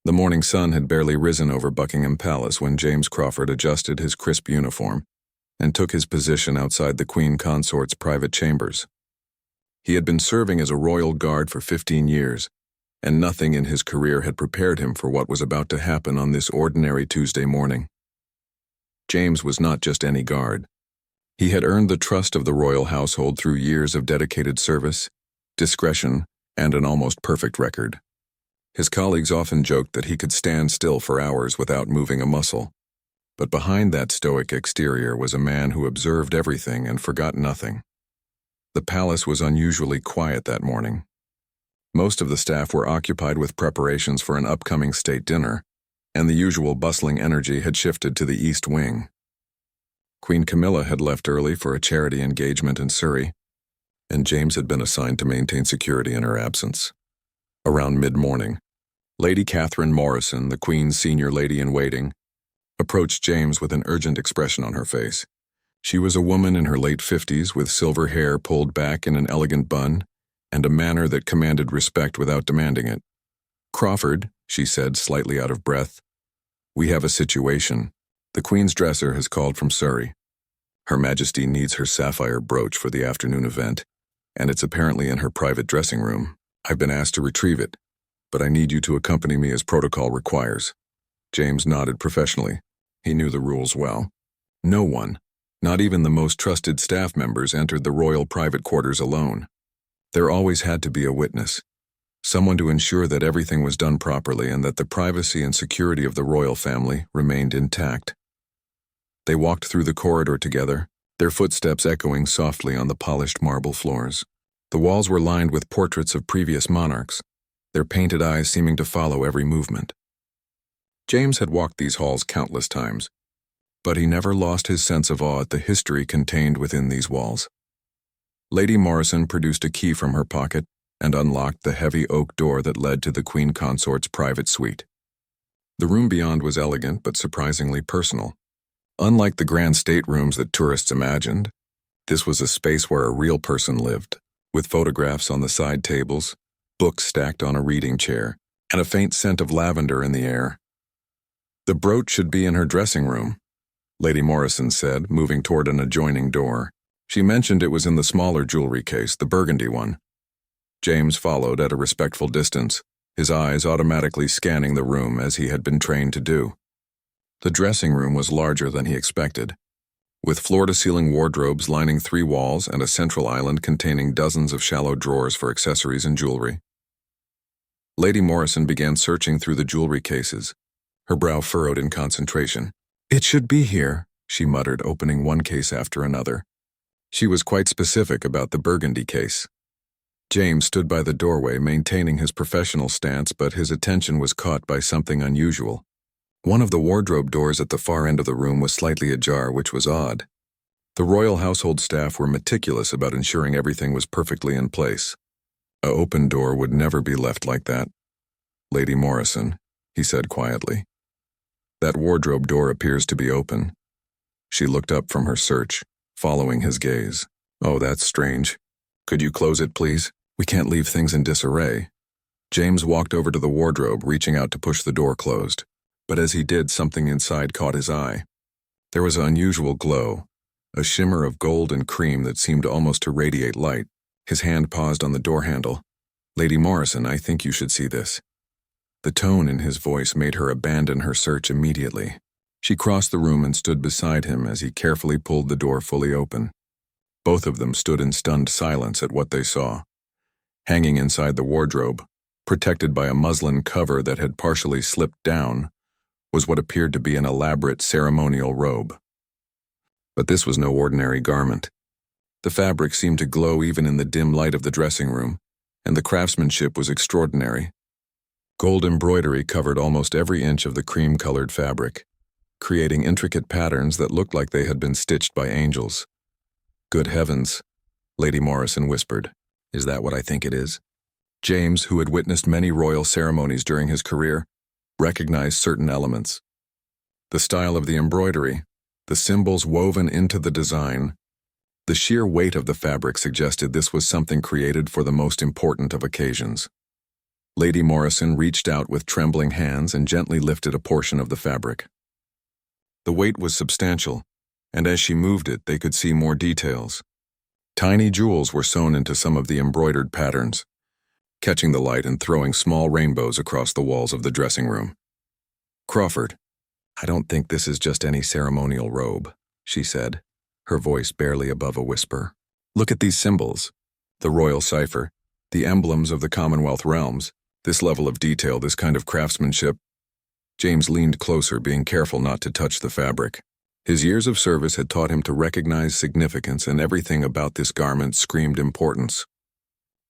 The morning sun had barely risen over Buckingham Palace when James Crawford adjusted his crisp uniform and took his position outside the Queen Consort's private chambers. He had been serving as a royal guard for 15 years, and nothing in his career had prepared him for what was about to happen on this ordinary Tuesday morning. James was not just any guard. He had earned the trust of the royal household through years of dedicated service, discretion, and an almost perfect record. His colleagues often joked that he could stand still for hours without moving a muscle. But behind that stoic exterior was a man who observed everything and forgot nothing. The palace was unusually quiet that morning. Most of the staff were occupied with preparations for an upcoming state dinner, and the usual bustling energy had shifted to the East Wing. Queen Camilla had left early for a charity engagement in Surrey, and James had been assigned to maintain security in her absence. Around mid-morning, Lady Catherine Morrison, the Queen's senior lady-in-waiting, approached James with an urgent expression on her face. She was a woman in her late 50s with silver hair pulled back in an elegant bun and a manner that commanded respect without demanding it. "Crawford," she said, slightly out of breath, "we have a situation. The Queen's dresser has called from Surrey. Her Majesty needs her sapphire brooch for the afternoon event, and it's apparently in her private dressing room. I've been asked to retrieve it, but I need you to accompany me as protocol requires." James nodded professionally. He knew the rules well. No one, not even the most trusted staff members, entered the royal private quarters alone. There always had to be a witness, someone to ensure that everything was done properly and that the privacy and security of the royal family remained intact. They walked through the corridor together, their footsteps echoing softly on the polished marble floors. The walls were lined with portraits of previous monarchs, their painted eyes seeming to follow every movement. James had walked these halls countless times, but he never lost his sense of awe at the history contained within these walls. Lady Morrison produced a key from her pocket and unlocked the heavy oak door that led to the Queen Consort's private suite. The room beyond was elegant but surprisingly personal. Unlike the grand staterooms that tourists imagined, this was a space where a real person lived, with photographs on the side tables, books stacked on a reading chair, and a faint scent of lavender in the air. "The brooch should be in her dressing room," Lady Morrison said, moving toward an adjoining door. She mentioned it was in the smaller jewelry case, the burgundy one. James followed at a respectful distance, his eyes automatically scanning the room as he had been trained to do. The dressing room was larger than he expected, with floor-to-ceiling wardrobes lining 3 walls and a central island containing dozens of shallow drawers for accessories and jewelry. Lady Morrison began searching through the jewelry cases, her brow furrowed in concentration. "It should be here," she muttered, opening one case after another. She was quite specific about the burgundy case. James stood by the doorway, maintaining his professional stance, but his attention was caught by something unusual. One of the wardrobe doors at the far end of the room was slightly ajar, which was odd. The royal household staff were meticulous about ensuring everything was perfectly in place. "An open door would never be left like that, Lady Morrison," he said quietly. "That wardrobe door appears to be open." She looked up from her search, following his gaze. "Oh, that's strange. Could you close it, please? We can't leave things in disarray." James walked over to the wardrobe, reaching out to push the door closed. But as he did, something inside caught his eye. There was an unusual glow, a shimmer of gold and cream that seemed almost to radiate light. His hand paused on the door handle. "Lady Morrison, I think you should see this." The tone in his voice made her abandon her search immediately. She crossed the room and stood beside him as he carefully pulled the door fully open. Both of them stood in stunned silence at what they saw. Hanging inside the wardrobe, protected by a muslin cover that had partially slipped down, was what appeared to be an elaborate ceremonial robe. But this was no ordinary garment. The fabric seemed to glow even in the dim light of the dressing room, and the craftsmanship was extraordinary. Gold embroidery covered almost every inch of the cream-colored fabric, creating intricate patterns that looked like they had been stitched by angels. "Good heavens," Lady Morrison whispered. "Is that what I think it is?" James, who had witnessed many royal ceremonies during his career, recognized certain elements. The style of the embroidery, the symbols woven into the design, the sheer weight of the fabric suggested this was something created for the most important of occasions. Lady Morrison reached out with trembling hands and gently lifted a portion of the fabric. The weight was substantial, and as she moved it, they could see more details. Tiny jewels were sewn into some of the embroidered patterns, catching the light and throwing small rainbows across the walls of the dressing room. "Crawford, I don't think this is just any ceremonial robe," she said, her voice barely above a whisper. "Look at these symbols. The royal cipher, the emblems of the Commonwealth realms, this level of detail, this kind of craftsmanship." James leaned closer, being careful not to touch the fabric. His years of service had taught him to recognize significance, and everything about this garment screamed importance.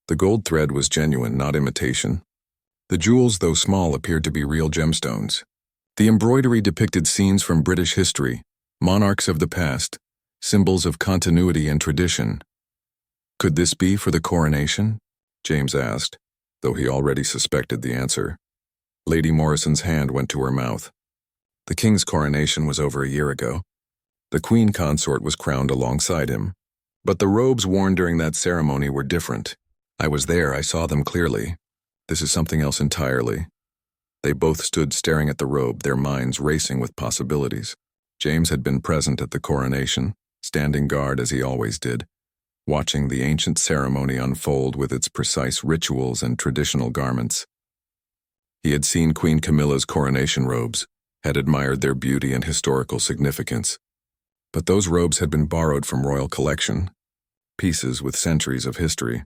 The gold thread was genuine, not imitation. The jewels, though small, appeared to be real gemstones. The embroidery depicted scenes from British history, monarchs of the past, symbols of continuity and tradition. "Could this be for the coronation?" James asked, though he already suspected the answer. Lady Morrison's hand went to her mouth. "The king's coronation was over a year ago. The queen consort was crowned alongside him. But the robes worn during that ceremony were different. I was there, I saw them clearly. This is something else entirely." They both stood staring at the robe, their minds racing with possibilities. James had been present at the coronation, standing guard as he always did, watching the ancient ceremony unfold with its precise rituals and traditional garments. He had seen Queen Camilla's coronation robes, had admired their beauty and historical significance. But those robes had been borrowed from royal collection, pieces with centuries of history.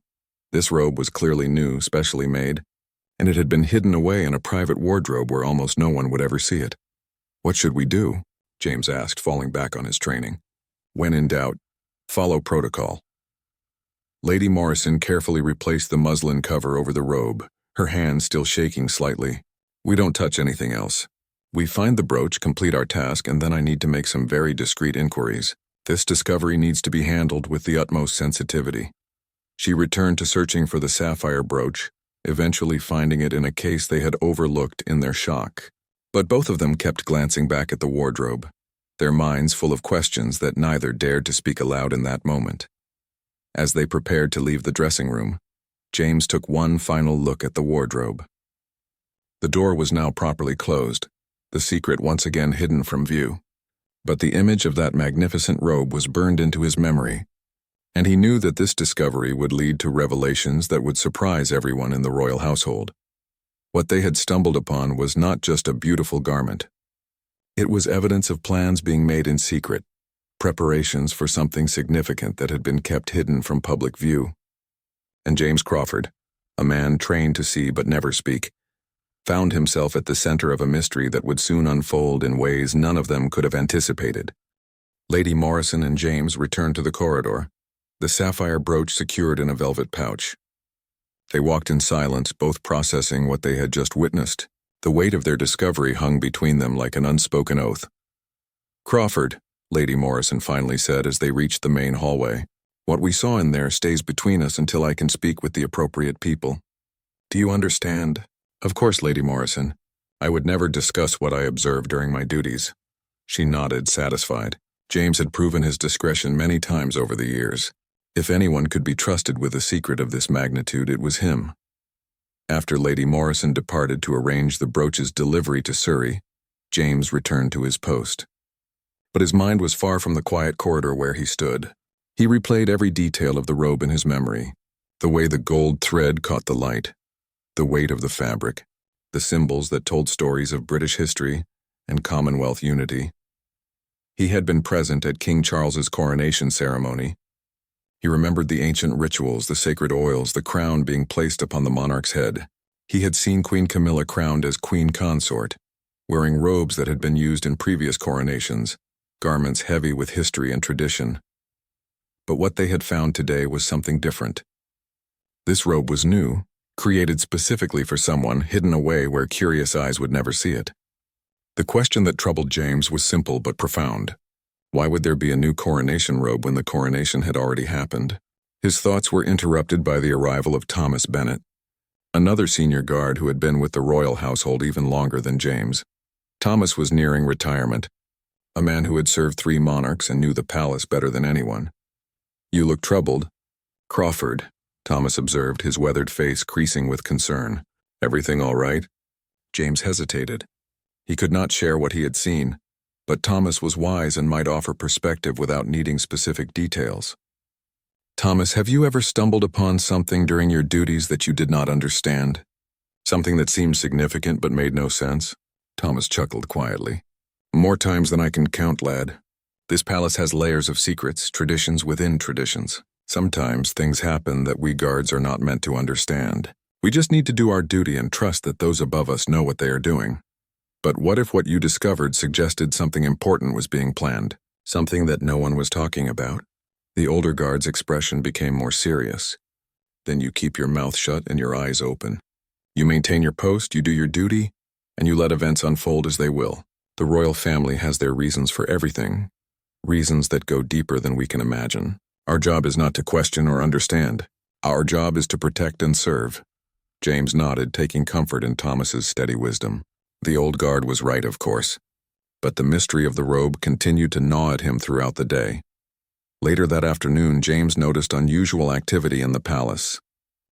This robe was clearly new, specially made, and it had been hidden away in a private wardrobe where almost no one would ever see it. "What should we do?" James asked, falling back on his training. "When in doubt, follow protocol." Lady Morrison carefully replaced the muslin cover over the robe, her hand still shaking slightly. "We don't touch anything else. We find the brooch, complete our task, and then I need to make some very discreet inquiries. This discovery needs to be handled with the utmost sensitivity." She returned to searching for the sapphire brooch, eventually finding it in a case they had overlooked in their shock. But both of them kept glancing back at the wardrobe, their minds full of questions that neither dared to speak aloud in that moment. As they prepared to leave the dressing room, James took one final look at the wardrobe. The door was now properly closed, the secret once again hidden from view. But the image of that magnificent robe was burned into his memory, and he knew that this discovery would lead to revelations that would surprise everyone in the royal household. What they had stumbled upon was not just a beautiful garment. It was evidence of plans being made in secret, preparations for something significant that had been kept hidden from public view. And James Crawford, a man trained to see but never speak, found himself at the center of a mystery that would soon unfold in ways none of them could have anticipated. Lady Morrison and James returned to the corridor, the sapphire brooch secured in a velvet pouch. They walked in silence, both processing what they had just witnessed. The weight of their discovery hung between them like an unspoken oath. "Crawford," Lady Morrison finally said as they reached the main hallway, "what we saw in there stays between us until I can speak with the appropriate people. Do you understand?" "Of course, Lady Morrison. I would never discuss what I observed during my duties." She nodded, satisfied. James had proven his discretion many times over the years. If anyone could be trusted with a secret of this magnitude, it was him. After Lady Morrison departed to arrange the brooch's delivery to Surrey, James returned to his post. But his mind was far from the quiet corridor where he stood. He replayed every detail of the robe in his memory, the way the gold thread caught the light, the weight of the fabric, the symbols that told stories of British history and Commonwealth unity. He had been present at King Charles's coronation ceremony. He remembered the ancient rituals, the sacred oils, the crown being placed upon the monarch's head. He had seen Queen Camilla crowned as queen consort, wearing robes that had been used in previous coronations, garments heavy with history and tradition. But what they had found today was something different. This robe was new, created specifically for someone, hidden away where curious eyes would never see it. The question that troubled James was simple but profound. Why would there be a new coronation robe when the coronation had already happened? His thoughts were interrupted by the arrival of Thomas Bennet, another senior guard who had been with the royal household even longer than James. Thomas was nearing retirement, a man who had served 3 monarchs and knew the palace better than anyone. "You look troubled." "Crawford," Thomas observed, his weathered face creasing with concern. Everything all right? James hesitated. He could not share what he had seen, but Thomas was wise and might offer perspective without needing specific details. Thomas, have you ever stumbled upon something during your duties that you did not understand? Something that seemed significant but made no sense? Thomas chuckled quietly. More times than I can count, lad. This palace has layers of secrets, traditions within traditions. Sometimes things happen that we guards are not meant to understand. We just need to do our duty and trust that those above us know what they are doing. But what if what you discovered suggested something important was being planned? Something that no one was talking about? The older guard's expression became more serious. Then you keep your mouth shut and your eyes open. You maintain your post, you do your duty, and you let events unfold as they will. The royal family has their reasons for everything, reasons that go deeper than we can imagine. Our job is not to question or understand. Our job is to protect and serve. James nodded, taking comfort in Thomas's steady wisdom. The old guard was right, of course, but the mystery of the robe continued to gnaw at him throughout the day. Later that afternoon, James noticed unusual activity in the palace.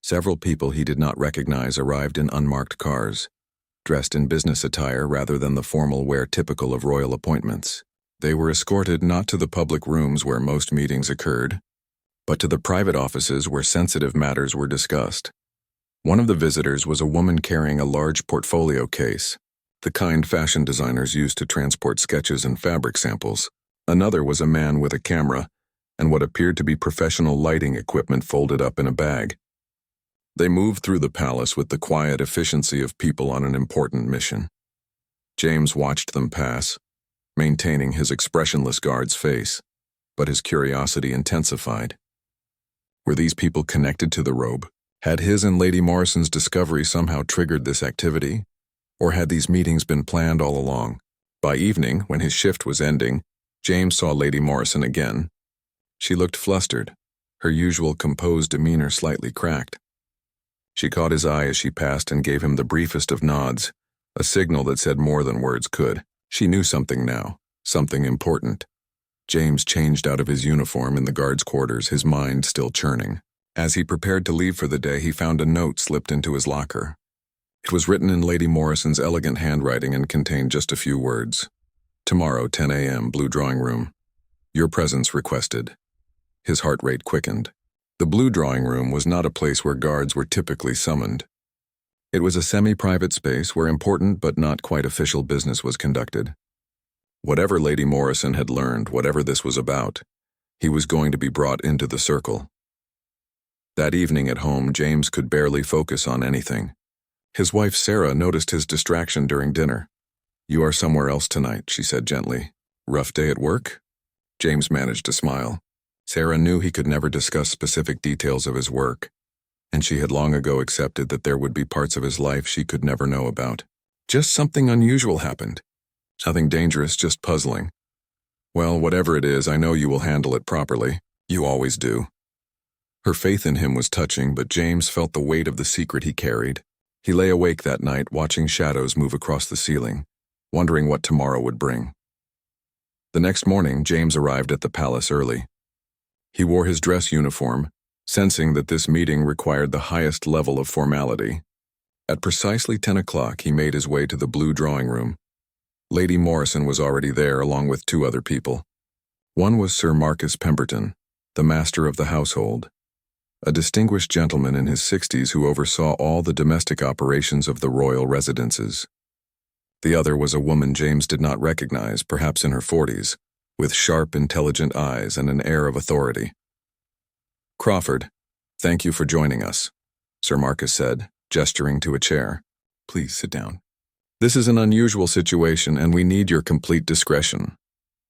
Several people he did not recognize arrived in unmarked cars, dressed in business attire rather than the formal wear typical of royal appointments. They were escorted not to the public rooms where most meetings occurred, but to the private offices where sensitive matters were discussed. One of the visitors was a woman carrying a large portfolio case, the kind fashion designers use to transport sketches and fabric samples. Another was a man with a camera and what appeared to be professional lighting equipment folded up in a bag. They moved through the palace with the quiet efficiency of people on an important mission. James watched them pass, maintaining his expressionless guard's face, but his curiosity intensified. Were these people connected to the robe? Had his and Lady Morrison's discovery somehow triggered this activity? Or had these meetings been planned all along? By evening, when his shift was ending, James saw Lady Morrison again. She looked flustered, her usual composed demeanor slightly cracked. She caught his eye as she passed and gave him the briefest of nods, a signal that said more than words could. She knew something now, something important. James changed out of his uniform in the guards' quarters, his mind still churning. As he prepared to leave for the day, he found a note slipped into his locker. It was written in Lady Morrison's elegant handwriting and contained just a few words. Tomorrow, 10 a.m., Blue Drawing Room. Your presence requested. His heart rate quickened. The Blue Drawing Room was not a place where guards were typically summoned. It was a semi-private space where important but not quite official business was conducted. Whatever Lady Morrison had learned, whatever this was about, he was going to be brought into the circle. That evening at home, James could barely focus on anything. His wife Sarah noticed his distraction during dinner. You are somewhere else tonight, she said gently. Rough day at work? James managed to smile. Sarah knew he could never discuss specific details of his work, and she had long ago accepted that there would be parts of his life she could never know about. Just something unusual happened. Nothing dangerous, just puzzling. Well, whatever it is, I know you will handle it properly. You always do. Her faith in him was touching, but James felt the weight of the secret he carried. He lay awake that night, watching shadows move across the ceiling, wondering what tomorrow would bring. The next morning, James arrived at the palace early. He wore his dress uniform, sensing that this meeting required the highest level of formality. At precisely 10 o'clock, he made his way to the Blue Drawing Room. Lady Morrison was already there, along with two other people. One was Sir Marcus Pemberton, the master of the household, a distinguished gentleman in his 60s who oversaw all the domestic operations of the royal residences. The other was a woman James did not recognize, perhaps in her 40s, with sharp, intelligent eyes and an air of authority. Crawford, thank you for joining us, Sir Marcus said, gesturing to a chair. Please sit down. This is an unusual situation and we need your complete discretion.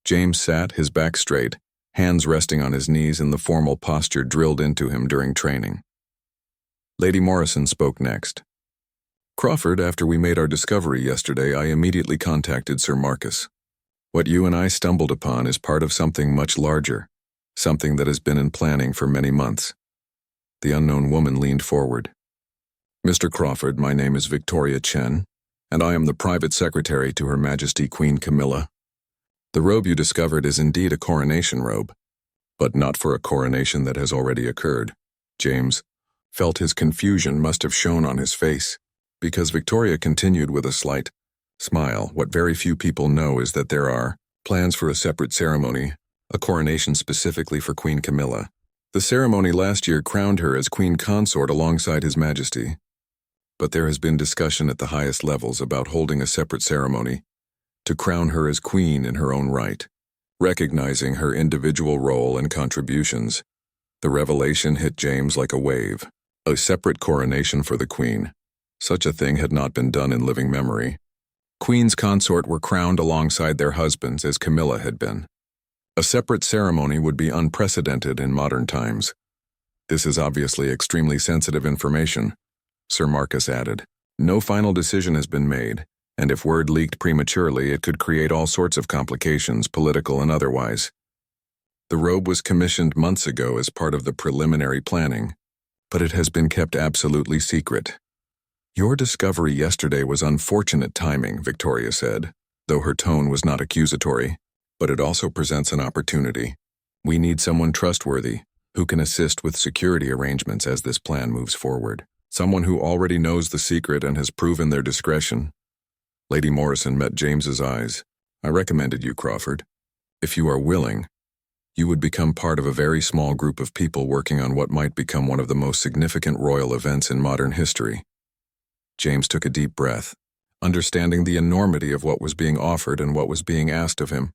James sat, his back straight, hands resting on his knees in the formal posture drilled into him during training. Lady Morrison spoke next. Crawford, after we made our discovery yesterday, I immediately contacted Sir Marcus. What you and I stumbled upon is part of something much larger, something that has been in planning for many months. The unknown woman leaned forward. Mr. Crawford, my name is Victoria Chen, and I am the private secretary to Her Majesty Queen Camilla. The robe you discovered is indeed a coronation robe, but not for a coronation that has already occurred. James felt his confusion must have shown on his face. Because Victoria continued with a slight smile. What very few people know is that there are plans for a separate ceremony, a coronation specifically for Queen Camilla. The ceremony last year crowned her as Queen Consort alongside His Majesty. But there has been discussion at the highest levels about holding a separate ceremony to crown her as Queen in her own right, recognizing her individual role and contributions. The revelation hit James like a wave. A separate coronation for the Queen. Such a thing had not been done in living memory. Queens consort were crowned alongside their husbands as Camilla had been. A separate ceremony would be unprecedented in modern times. This is obviously extremely sensitive information, Sir Marcus added. No final decision has been made, and if word leaked prematurely, it could create all sorts of complications, political and otherwise. The robe was commissioned months ago as part of the preliminary planning, but it has been kept absolutely secret. Your discovery yesterday was unfortunate timing, Victoria said, though her tone was not accusatory, but it also presents an opportunity. We need someone trustworthy, who can assist with security arrangements as this plan moves forward. Someone who already knows the secret and has proven their discretion. Lady Morrison met James's eyes. I recommended you, Crawford. If you are willing, you would become part of a very small group of people working on what might become one of the most significant royal events in modern history. James took a deep breath, understanding the enormity of what was being offered and what was being asked of him.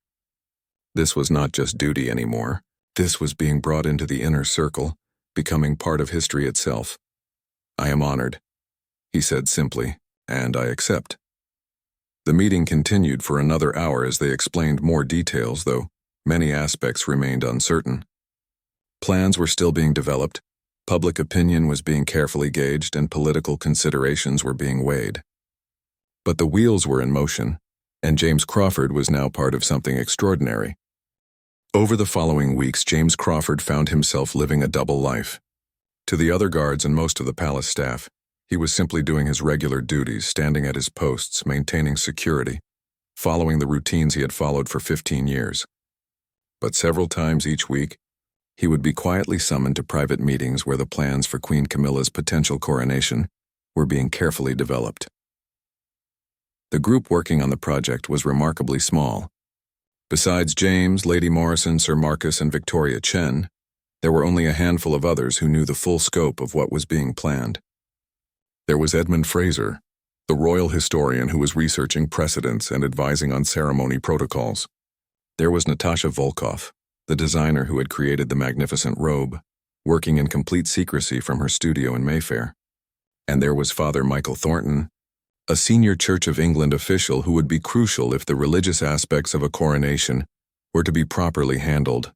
This was not just duty anymore. This was being brought into the inner circle, becoming part of history itself. I am honored, he said simply, and I accept. The meeting continued for another hour as they explained more details, though many aspects remained uncertain. Plans were still being developed, public opinion was being carefully gauged, and political considerations were being weighed. But the wheels were in motion, and James Crawford was now part of something extraordinary. Over the following weeks, James Crawford found himself living a double life. To the other guards and most of the palace staff, he was simply doing his regular duties, standing at his posts, maintaining security, following the routines he had followed for 15 years. But several times each week, he would be quietly summoned to private meetings where the plans for Queen Camilla's potential coronation were being carefully developed. The group working on the project was remarkably small. Besides James, Lady Morrison, Sir Marcus, and Victoria Chen, there were only a handful of others who knew the full scope of what was being planned. There was Edmund Fraser, the royal historian who was researching precedents and advising on ceremony protocols. There was Natasha Volkov, the designer who had created the magnificent robe, working in complete secrecy from her studio in Mayfair. And there was Father Michael Thornton, a senior Church of England official who would be crucial if the religious aspects of a coronation were to be properly handled.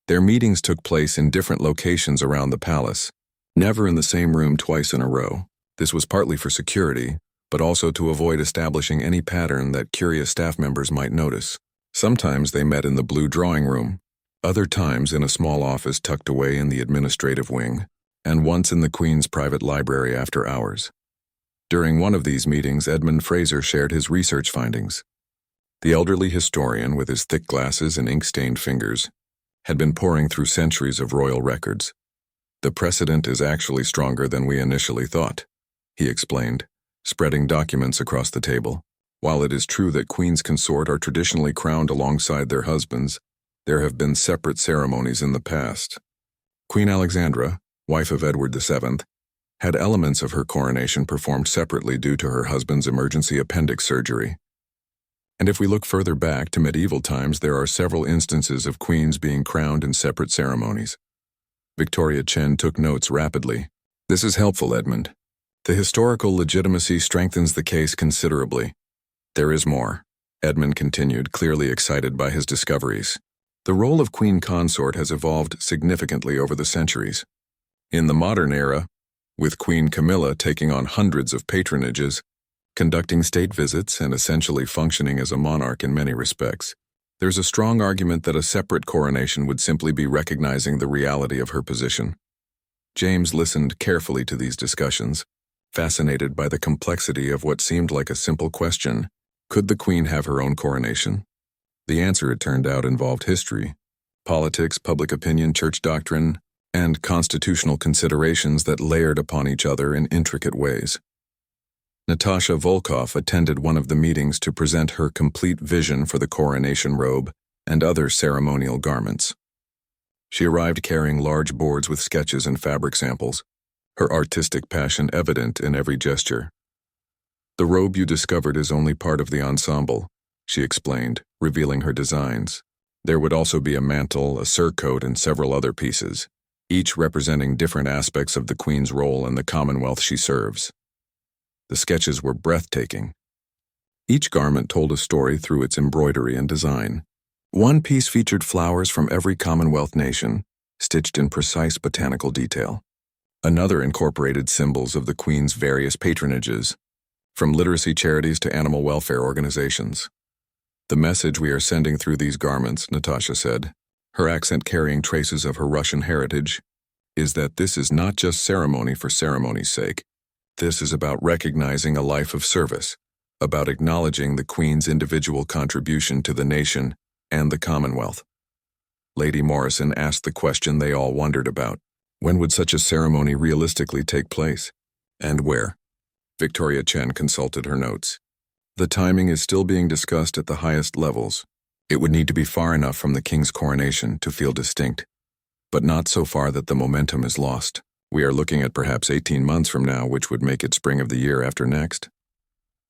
Their meetings took place in different locations around the palace, never in the same room twice in a row. This was partly for security, but also to avoid establishing any pattern that curious staff members might notice. Sometimes they met in the blue drawing room, other times in a small office tucked away in the administrative wing, and once in the Queen's private library after hours. During one of these meetings, Edmund Fraser shared his research findings. The elderly historian, with his thick glasses and ink-stained fingers, had been poring through centuries of royal records. The precedent is actually stronger than we initially thought, he explained, spreading documents across the table. While it is true that queens consort are traditionally crowned alongside their husbands, there have been separate ceremonies in the past. Queen Alexandra, wife of Edward VII, had elements of her coronation performed separately due to her husband's emergency appendix surgery. And if we look further back to medieval times, there are several instances of queens being crowned in separate ceremonies. Victoria Chen took notes rapidly. This is helpful, Edmund. The historical legitimacy strengthens the case considerably. There is more, Edmund continued, clearly excited by his discoveries. The role of queen consort has evolved significantly over the centuries. In the modern era, with Queen Camilla taking on hundreds of patronages, conducting state visits, and essentially functioning as a monarch in many respects, there's a strong argument that a separate coronation would simply be recognizing the reality of her position. James listened carefully to these discussions, fascinated by the complexity of what seemed like a simple question. Could the Queen have her own coronation? The answer, it turned out, involved history, politics, public opinion, church doctrine, and constitutional considerations that layered upon each other in intricate ways. Natasha Volkov attended one of the meetings to present her complete vision for the coronation robe and other ceremonial garments. She arrived carrying large boards with sketches and fabric samples, her artistic passion evident in every gesture. "The robe you discovered is only part of the ensemble," she explained, revealing her designs. "There would also be a mantle, a surcoat, and several other pieces, each representing different aspects of the Queen's role in the Commonwealth she serves." The sketches were breathtaking. Each garment told a story through its embroidery and design. One piece featured flowers from every Commonwealth nation, stitched in precise botanical detail. Another incorporated symbols of the Queen's various patronages, from literacy charities to animal welfare organizations. "The message we are sending through these garments," Natasha said, her accent carrying traces of her Russian heritage, "is that this is not just ceremony for ceremony's sake. This is about recognizing a life of service, about acknowledging the Queen's individual contribution to the nation and the Commonwealth." Lady Morrison asked the question they all wondered about. When would such a ceremony realistically take place? And where? Victoria Chen consulted her notes. "The timing is still being discussed at the highest levels. It would need to be far enough from the King's coronation to feel distinct, but not so far that the momentum is lost. We are looking at perhaps 18 months from now, which would make it spring of the year after next."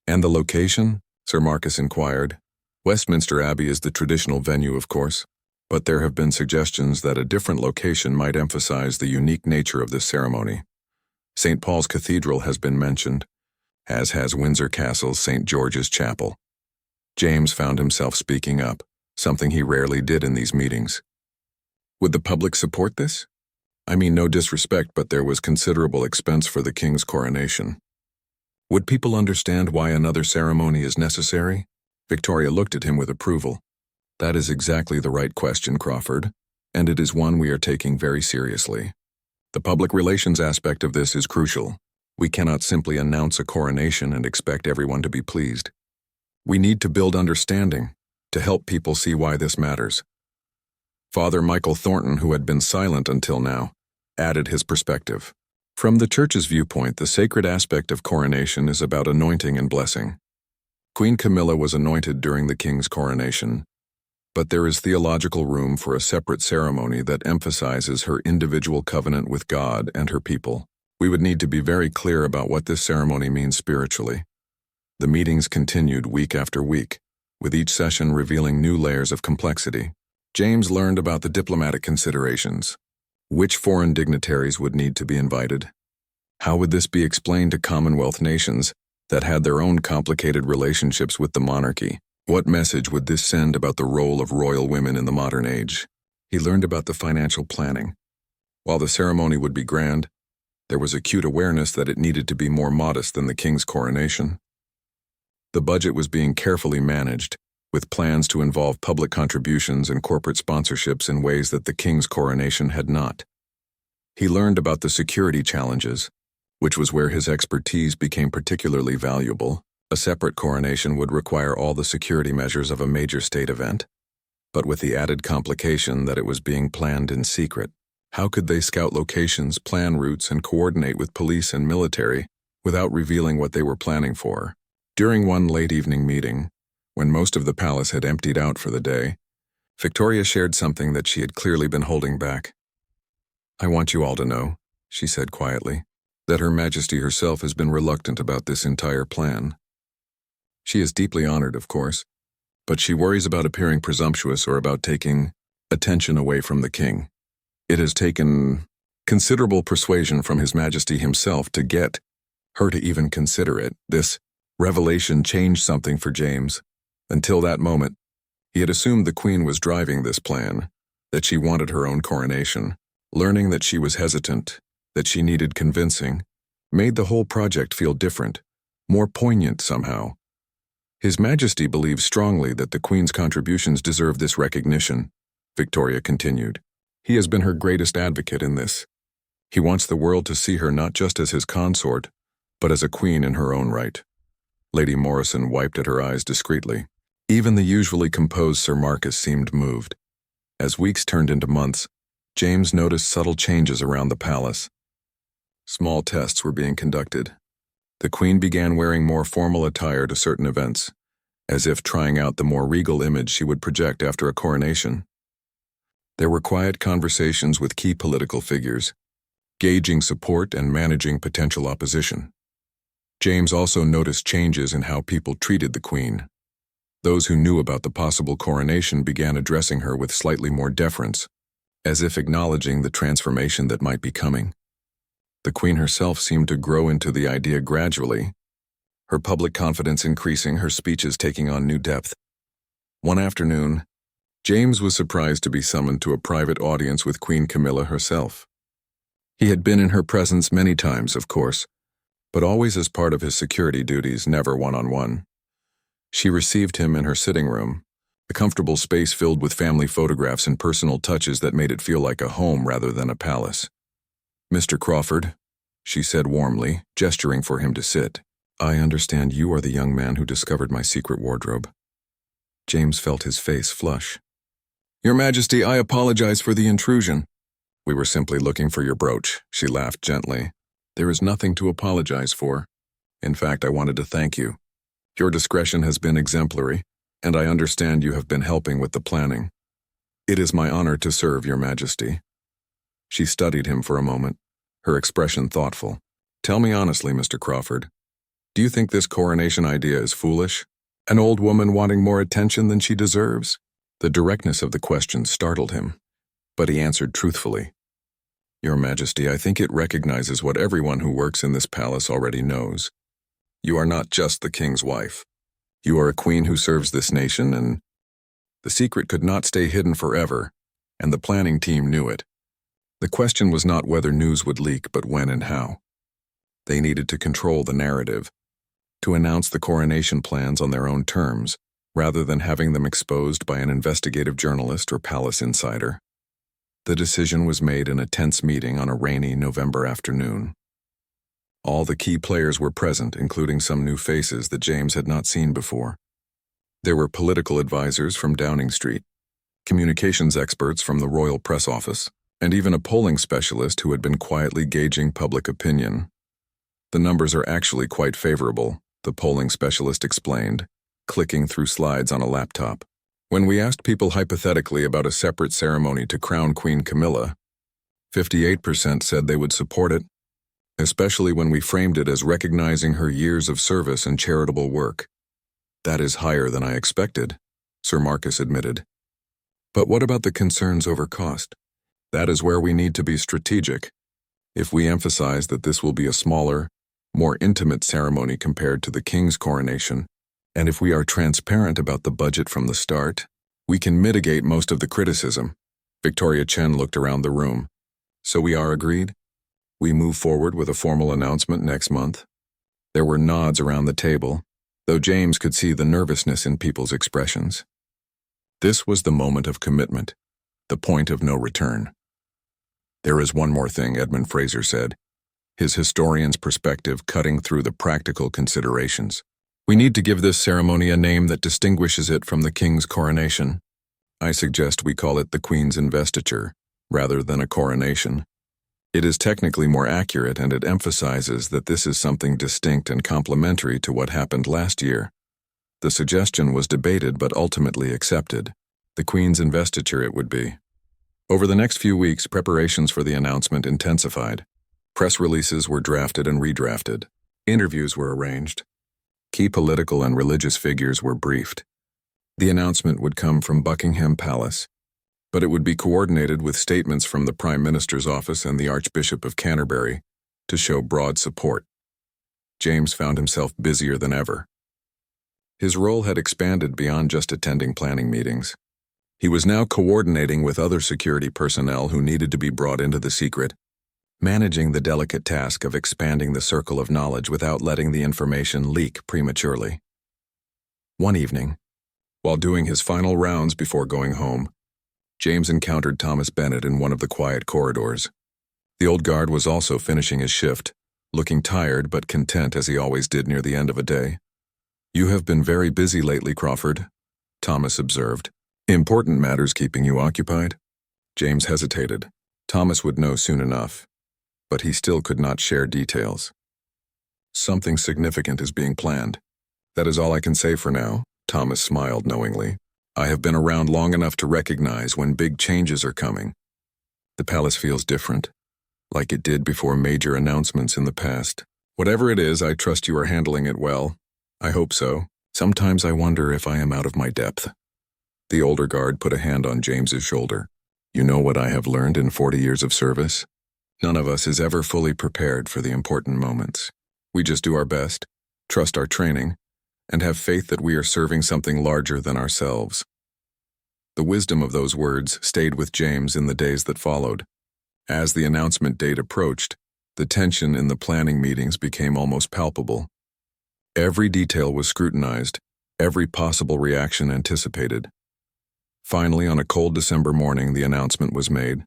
"And the location?" Sir Marcus inquired. "Westminster Abbey is the traditional venue, of course, but there have been suggestions that a different location might emphasize the unique nature of this ceremony. St. Paul's Cathedral has been mentioned, as has Windsor Castle's St. George's Chapel." James found himself speaking up, something he rarely did in these meetings. "Would the public support this? I mean, no disrespect, but there was considerable expense for the King's coronation. Would people understand why another ceremony is necessary?" Victoria looked at him with approval. "That is exactly the right question, Crawford, and it is one we are taking very seriously. The public relations aspect of this is crucial. We cannot simply announce a coronation and expect everyone to be pleased. We need to build understanding, to help people see why this matters." Father Michael Thornton, who had been silent until now, added his perspective. "From the Church's viewpoint, the sacred aspect of coronation is about anointing and blessing. Queen Camilla was anointed during the King's coronation, but there is theological room for a separate ceremony that emphasizes her individual covenant with God and her people. We would need to be very clear about what this ceremony means spiritually." The meetings continued week after week, with each session revealing new layers of complexity. James learned about the diplomatic considerations. Which foreign dignitaries would need to be invited? How would this be explained to Commonwealth nations that had their own complicated relationships with the monarchy? What message would this send about the role of royal women in the modern age? He learned about the financial planning. While the ceremony would be grand, there was acute awareness that it needed to be more modest than the King's coronation. The budget was being carefully managed, with plans to involve public contributions and corporate sponsorships in ways that the King's coronation had not. He learned about the security challenges, which was where his expertise became particularly valuable. A separate coronation would require all the security measures of a major state event, but with the added complication that it was being planned in secret. How could they scout locations, plan routes, and coordinate with police and military without revealing what they were planning for? During one late evening meeting, when most of the palace had emptied out for the day, Victoria shared something that she had clearly been holding back. "I want you all to know," she said quietly, "that Her Majesty herself has been reluctant about this entire plan. She is deeply honored, of course, but she worries about appearing presumptuous or about taking attention away from the King. It has taken considerable persuasion from His Majesty himself to get her to even consider it." This revelation changed something for James. Until that moment, he had assumed the Queen was driving this plan, that she wanted her own coronation. Learning that she was hesitant, that she needed convincing, made the whole project feel different, more poignant somehow. His Majesty believes strongly that the Queen's contributions deserve this recognition, Victoria continued. He has been her greatest advocate in this. He wants the world to see her not just as his consort, but as a queen in her own right. Lady Morrison wiped at her eyes discreetly. Even the usually composed Sir Marcus seemed moved. As weeks turned into months, James noticed subtle changes around the palace. Small tests were being conducted. The Queen began wearing more formal attire to certain events, as if trying out the more regal image she would project after a coronation. There were quiet conversations with key political figures, gauging support and managing potential opposition. James also noticed changes in how people treated the Queen. Those who knew about the possible coronation began addressing her with slightly more deference, as if acknowledging the transformation that might be coming. The Queen herself seemed to grow into the idea gradually, her public confidence increasing, her speeches taking on new depth. One afternoon, James was surprised to be summoned to a private audience with Queen Camilla herself. He had been in her presence many times, of course, but always as part of his security duties, never one-on-one. She received him in her sitting room, a comfortable space filled with family photographs and personal touches that made it feel like a home rather than a palace. "Mr. Crawford," she said warmly, gesturing for him to sit. "I understand you are the young man who discovered my secret wardrobe." James felt his face flush. "Your Majesty, I apologize for the intrusion." "We were simply looking for your brooch," she laughed gently. "There is nothing to apologize for. In fact, I wanted to thank you. Your discretion has been exemplary, and I understand you have been helping with the planning. It is my honor to serve your Majesty." She studied him for a moment, her expression thoughtful. "Tell me honestly, Mr. Crawford, do you think this coronation idea is foolish? An old woman wanting more attention than she deserves?" The directness of the question startled him, but he answered truthfully. "Your Majesty, I think it recognizes what everyone who works in this palace already knows. You are not just the king's wife. You are a queen who serves this nation, and the secret could not stay hidden forever, and the planning team knew it. The question was not whether news would leak, but when and how. They needed to control the narrative, to announce the coronation plans on their own terms, rather than having them exposed by an investigative journalist or palace insider. The decision was made in a tense meeting on a rainy November afternoon. All the key players were present, including some new faces that James had not seen before. There were political advisors from Downing Street, communications experts from the Royal Press Office, and even a polling specialist who had been quietly gauging public opinion. "The numbers are actually quite favorable," the polling specialist explained, clicking through slides on a laptop. "When we asked people hypothetically about a separate ceremony to crown Queen Camilla, 58% said they would support it, especially when we framed it as recognizing her years of service and charitable work." "That is higher than I expected," Sir Marcus admitted. "But what about the concerns over cost? That is where we need to be strategic. If we emphasize that this will be a smaller, more intimate ceremony compared to the king's coronation, and if we are transparent about the budget from the start, we can mitigate most of the criticism." Victoria Chen looked around the room. "So we are agreed? We move forward with a formal announcement next month?" There were nods around the table, though James could see the nervousness in people's expressions. This was the moment of commitment, the point of no return. "There is one more thing," Edmund Fraser said, his historian's perspective cutting through the practical considerations. "We need to give this ceremony a name that distinguishes it from the king's coronation. I suggest we call it the Queen's investiture, rather than a coronation. It is technically more accurate, and it emphasizes that this is something distinct and complementary to what happened last year." The suggestion was debated but ultimately accepted. The Queen's investiture it would be. Over the next few weeks, preparations for the announcement intensified. Press releases were drafted and redrafted. Interviews were arranged. Key political and religious figures were briefed. The announcement would come from Buckingham Palace, but it would be coordinated with statements from the Prime Minister's office and the Archbishop of Canterbury to show broad support. James found himself busier than ever. His role had expanded beyond just attending planning meetings. He was now coordinating with other security personnel who needed to be brought into the secret, managing the delicate task of expanding the circle of knowledge without letting the information leak prematurely. One evening, while doing his final rounds before going home, James encountered Thomas Bennet in one of the quiet corridors. The old guard was also finishing his shift, looking tired but content as he always did near the end of a day. "You have been very busy lately, Crawford," Thomas observed. "Important matters keeping you occupied?" James hesitated. Thomas would know soon enough, but he still could not share details. Something significant is being planned. That is all I can say for now, Thomas smiled knowingly. I have been around long enough to recognize when big changes are coming. The palace feels different, like it did before major announcements in the past. Whatever it is, I trust you are handling it well. I hope so. Sometimes I wonder if I am out of my depth. The older guard put a hand on James's shoulder. You know what I have learned in 40 years of service? None of us is ever fully prepared for the important moments. We just do our best, trust our training, and have faith that we are serving something larger than ourselves. The wisdom of those words stayed with James in the days that followed. As the announcement date approached, the tension in the planning meetings became almost palpable. Every detail was scrutinized, every possible reaction anticipated. Finally, on a cold December morning, the announcement was made.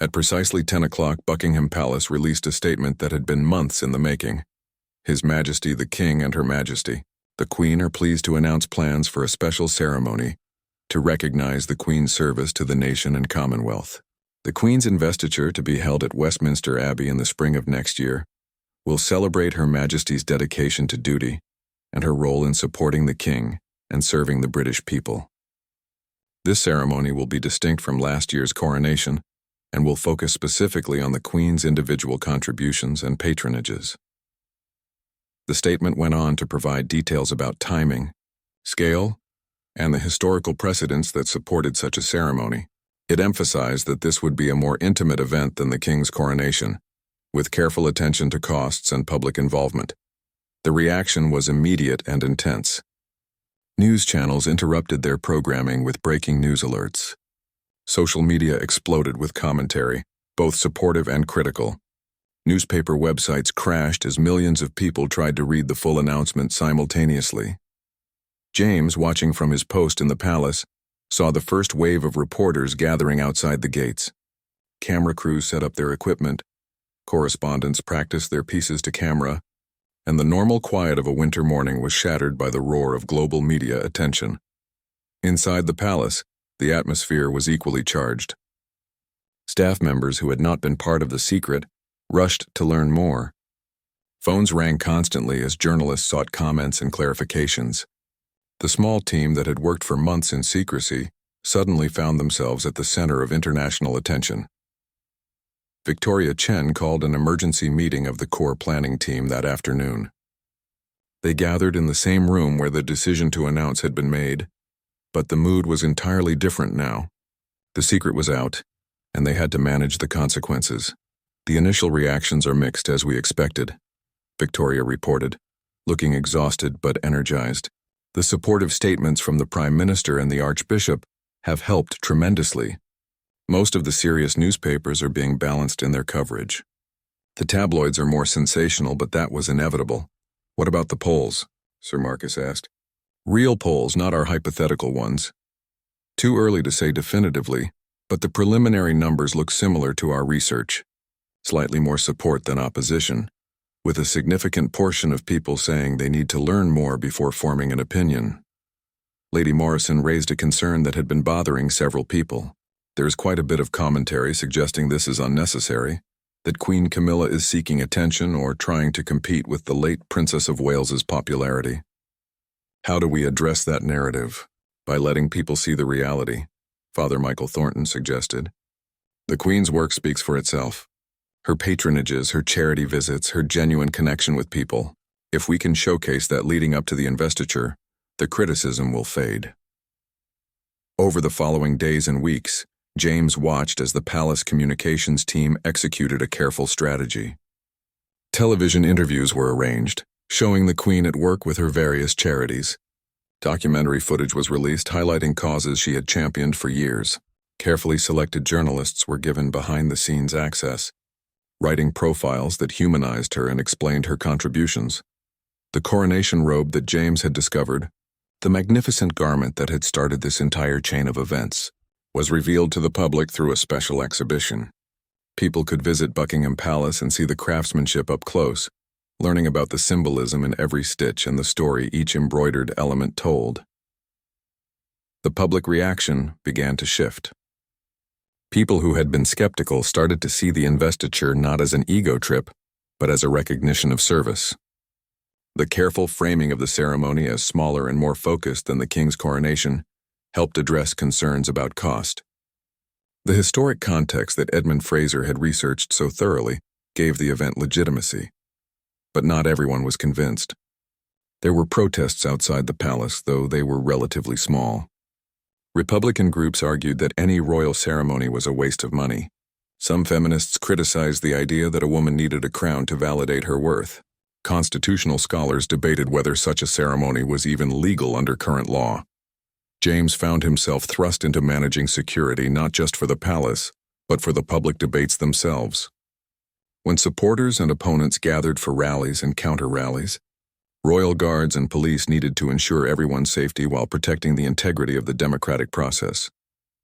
At precisely 10 o'clock, Buckingham Palace released a statement that had been months in the making. His Majesty the King and Her Majesty, the Queen, are pleased to announce plans for a special ceremony to recognize the Queen's service to the nation and Commonwealth. The Queen's investiture, to be held at Westminster Abbey in the spring of next year, will celebrate Her Majesty's dedication to duty and her role in supporting the King and serving the British people. This ceremony will be distinct from last year's coronation and will focus specifically on the Queen's individual contributions and patronages. The statement went on to provide details about timing, scale, and the historical precedents that supported such a ceremony. It emphasized that this would be a more intimate event than the King's coronation, with careful attention to costs and public involvement. The reaction was immediate and intense. News channels interrupted their programming with breaking news alerts. Social media exploded with commentary, both supportive and critical. Newspaper websites crashed as millions of people tried to read the full announcement simultaneously. James, watching from his post in the palace, saw the first wave of reporters gathering outside the gates. Camera crews set up their equipment, correspondents practiced their pieces to camera, and the normal quiet of a winter morning was shattered by the roar of global media attention. Inside the palace, the atmosphere was equally charged. Staff members who had not been part of the secret rushed to learn more. Phones rang constantly as journalists sought comments and clarifications. The small team that had worked for months in secrecy suddenly found themselves at the center of international attention. Victoria Chen called an emergency meeting of the core planning team that afternoon. They gathered in the same room where the decision to announce had been made, but the mood was entirely different now. The secret was out, and they had to manage the consequences. The initial reactions are mixed as we expected, Victoria reported, looking exhausted but energized. The supportive statements from the Prime Minister and the Archbishop have helped tremendously. Most of the serious newspapers are being balanced in their coverage. The tabloids are more sensational, but that was inevitable. What about the polls? Sir Marcus asked. Real polls, not our hypothetical ones. Too early to say definitively, but the preliminary numbers look similar to our research. Slightly more support than opposition, with a significant portion of people saying they need to learn more before forming an opinion. Lady Morrison raised a concern that had been bothering several people. There is quite a bit of commentary suggesting this is unnecessary, that Queen Camilla is seeking attention or trying to compete with the late Princess of Wales's popularity. How do we address that narrative? By letting people see the reality, Father Michael Thornton suggested. The Queen's work speaks for itself. Her patronages, her charity visits, her genuine connection with people. If we can showcase that leading up to the investiture, the criticism will fade. Over the following days and weeks, James watched as the palace communications team executed a careful strategy. Television interviews were arranged, showing the Queen at work with her various charities. Documentary footage was released highlighting causes she had championed for years. Carefully selected journalists were given behind-the-scenes access, writing profiles that humanized her and explained her contributions. The coronation robe that James had discovered, the magnificent garment that had started this entire chain of events, was revealed to the public through a special exhibition. People could visit Buckingham Palace and see the craftsmanship up close, learning about the symbolism in every stitch and the story each embroidered element told. The public reaction began to shift. People who had been skeptical started to see the investiture not as an ego trip, but as a recognition of service. The careful framing of the ceremony as smaller and more focused than the king's coronation helped address concerns about cost. The historic context that Edmund Fraser had researched so thoroughly gave the event legitimacy. But not everyone was convinced. There were protests outside the palace, though they were relatively small. Republican groups argued that any royal ceremony was a waste of money. Some feminists criticized the idea that a woman needed a crown to validate her worth. Constitutional scholars debated whether such a ceremony was even legal under current law. James found himself thrust into managing security not just for the palace, but for the public debates themselves. When supporters and opponents gathered for rallies and counter-rallies, royal guards and police needed to ensure everyone's safety while protecting the integrity of the democratic process.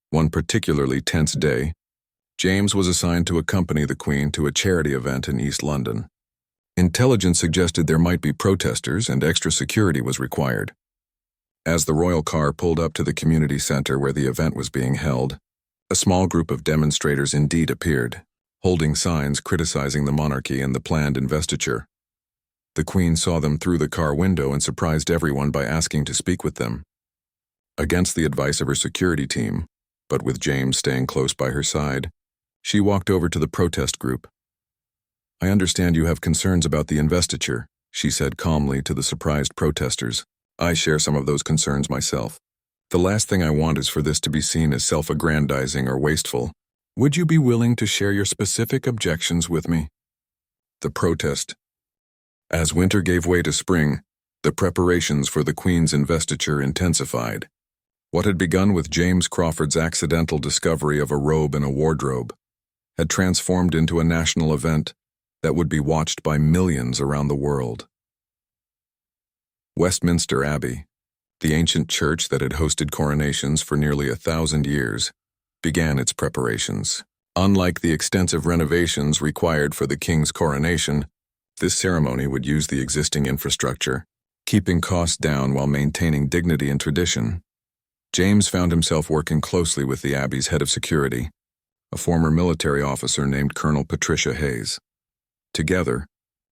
One particularly tense day, James was assigned to accompany the Queen to a charity event in East London. Intelligence suggested there might be protesters and extra security was required. As the royal car pulled up to the community center where the event was being held, a small group of demonstrators indeed appeared, holding signs criticizing the monarchy and the planned investiture. The Queen saw them through the car window and surprised everyone by asking to speak with them. Against the advice of her security team, but with James staying close by her side, she walked over to the protest group. "I understand you have concerns about the investiture," she said calmly to the surprised protesters. "I share some of those concerns myself. The last thing I want is for this to be seen as self-aggrandizing or wasteful. Would you be willing to share your specific objections with me?" The protest. As winter gave way to spring, the preparations for the Queen's investiture intensified. What had begun with James Crawford's accidental discovery of a robe in a wardrobe had transformed into a national event that would be watched by millions around the world. Westminster Abbey, the ancient church that had hosted coronations for nearly 1,000 years, began its preparations. Unlike the extensive renovations required for the king's coronation, this ceremony would use the existing infrastructure, keeping costs down while maintaining dignity and tradition. James found himself working closely with the Abbey's head of security, a former military officer named Colonel Patricia Hayes. Together,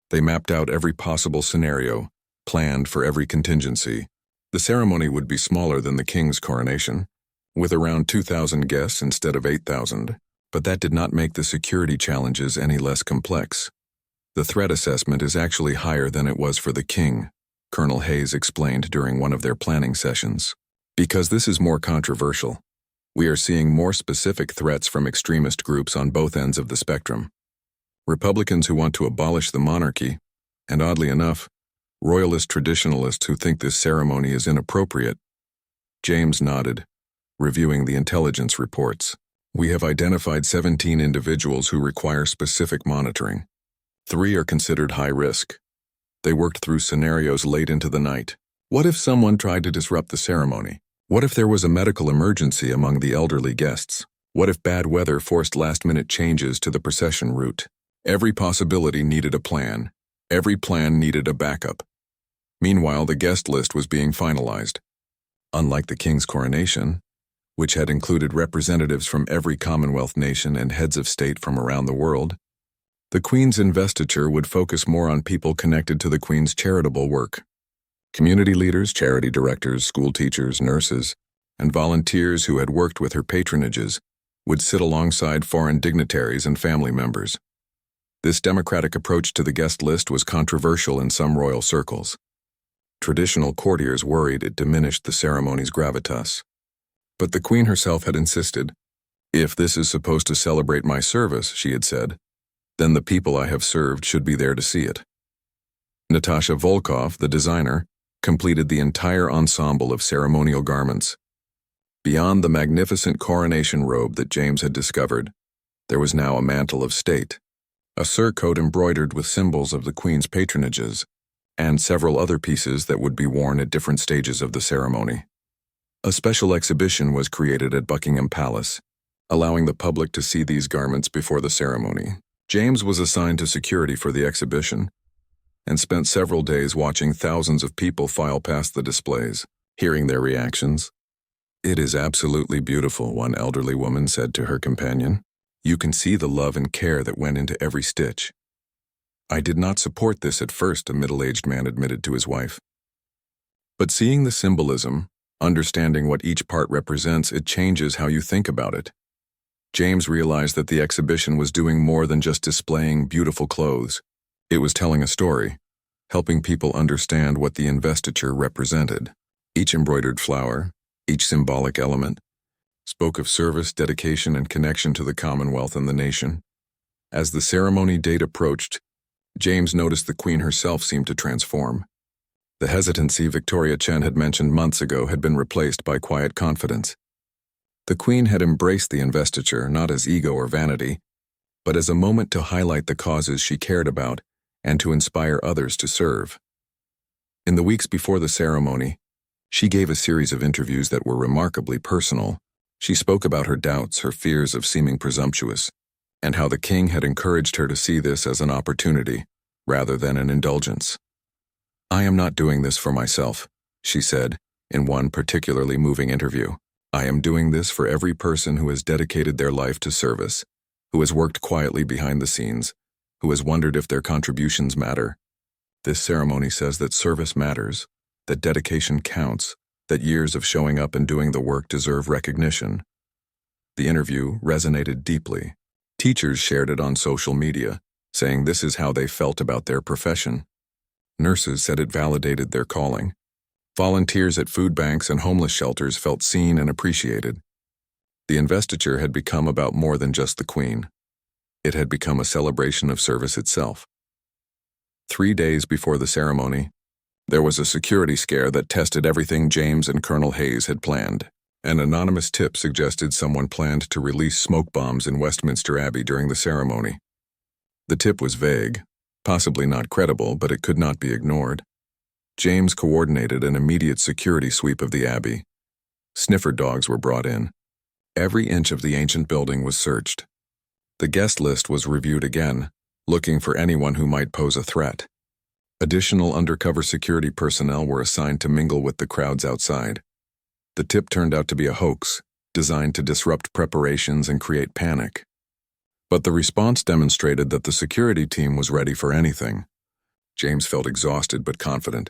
they mapped out every possible scenario, planned for every contingency. The ceremony would be smaller than the king's coronation, with around 2,000 guests instead of 8,000, but that did not make the security challenges any less complex. "The threat assessment is actually higher than it was for the king," Colonel Hayes explained during one of their planning sessions. "Because this is more controversial. We are seeing more specific threats from extremist groups on both ends of the spectrum. Republicans who want to abolish the monarchy, and oddly enough, royalist traditionalists who think this ceremony is inappropriate." James nodded, reviewing the intelligence reports. "We have identified 17 individuals who require specific monitoring. 3 are considered high risk. They worked through scenarios late into the night. What if someone tried to disrupt the ceremony? What if there was a medical emergency among the elderly guests? What if bad weather forced last-minute changes to the procession route? Every possibility needed a plan. Every plan needed a backup." Meanwhile, the guest list was being finalized. Unlike the king's coronation, which had included representatives from every Commonwealth nation and heads of state from around the world, the Queen's investiture would focus more on people connected to the Queen's charitable work. Community leaders, charity directors, school teachers, nurses, and volunteers who had worked with her patronages would sit alongside foreign dignitaries and family members. This democratic approach to the guest list was controversial in some royal circles. Traditional courtiers worried it diminished the ceremony's gravitas. But the Queen herself had insisted, "If this is supposed to celebrate my service," she had said, "then the people I have served should be there to see it." Natasha Volkov, the designer, completed the entire ensemble of ceremonial garments. Beyond the magnificent coronation robe that James had discovered, there was now a mantle of state, a surcoat embroidered with symbols of the Queen's patronages, and several other pieces that would be worn at different stages of the ceremony. A special exhibition was created at Buckingham Palace, allowing the public to see these garments before the ceremony. James was assigned to security for the exhibition and spent several days watching thousands of people file past the displays, hearing their reactions. "It is absolutely beautiful," one elderly woman said to her companion. "You can see the love and care that went into every stitch." "I did not support this at first," a middle-aged man admitted to his wife. "But seeing the symbolism, understanding what each part represents, it changes how you think about it." James realized that the exhibition was doing more than just displaying beautiful clothes. It was telling a story, helping people understand what the investiture represented. Each embroidered flower, each symbolic element, spoke of service, dedication, and connection to the Commonwealth and the nation. As the ceremony date approached, James noticed the Queen herself seemed to transform. The hesitancy Victoria Chen had mentioned months ago had been replaced by quiet confidence. The Queen had embraced the investiture not as ego or vanity, but as a moment to highlight the causes she cared about and to inspire others to serve. In the weeks before the ceremony, she gave a series of interviews that were remarkably personal. She spoke about her doubts, her fears of seeming presumptuous, and how the king had encouraged her to see this as an opportunity, rather than an indulgence. "I am not doing this for myself," she said, in one particularly moving interview. "I am doing this for every person who has dedicated their life to service, who has worked quietly behind the scenes, who has wondered if their contributions matter. This ceremony says that service matters, that dedication counts, that years of showing up and doing the work deserve recognition." The interview resonated deeply. Teachers shared it on social media, saying this is how they felt about their profession. Nurses said it validated their calling. Volunteers at food banks and homeless shelters felt seen and appreciated. The investiture had become about more than just the Queen. It had become a celebration of service itself. 3 days before the ceremony, there was a security scare that tested everything James and Colonel Hayes had planned. An anonymous tip suggested someone planned to release smoke bombs in Westminster Abbey during the ceremony. The tip was vague, possibly not credible, but it could not be ignored. James coordinated an immediate security sweep of the Abbey. Sniffer dogs were brought in. Every inch of the ancient building was searched. The guest list was reviewed again, looking for anyone who might pose a threat. Additional undercover security personnel were assigned to mingle with the crowds outside. The tip turned out to be a hoax, designed to disrupt preparations and create panic. But the response demonstrated that the security team was ready for anything. James felt exhausted but confident.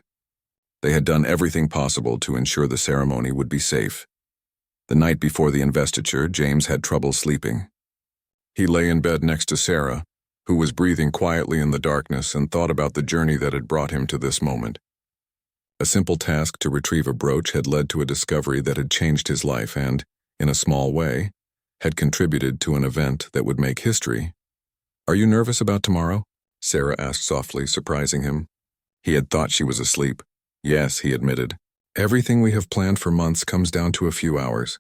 They had done everything possible to ensure the ceremony would be safe. The night before the investiture, James had trouble sleeping. He lay in bed next to Sarah, who was breathing quietly in the darkness, and thought about the journey that had brought him to this moment. A simple task to retrieve a brooch had led to a discovery that had changed his life and, in a small way, had contributed to an event that would make history. "Are you nervous about tomorrow?" Sarah asked softly, surprising him. He had thought she was asleep. "Yes," he admitted. "Everything we have planned for months comes down to a few hours.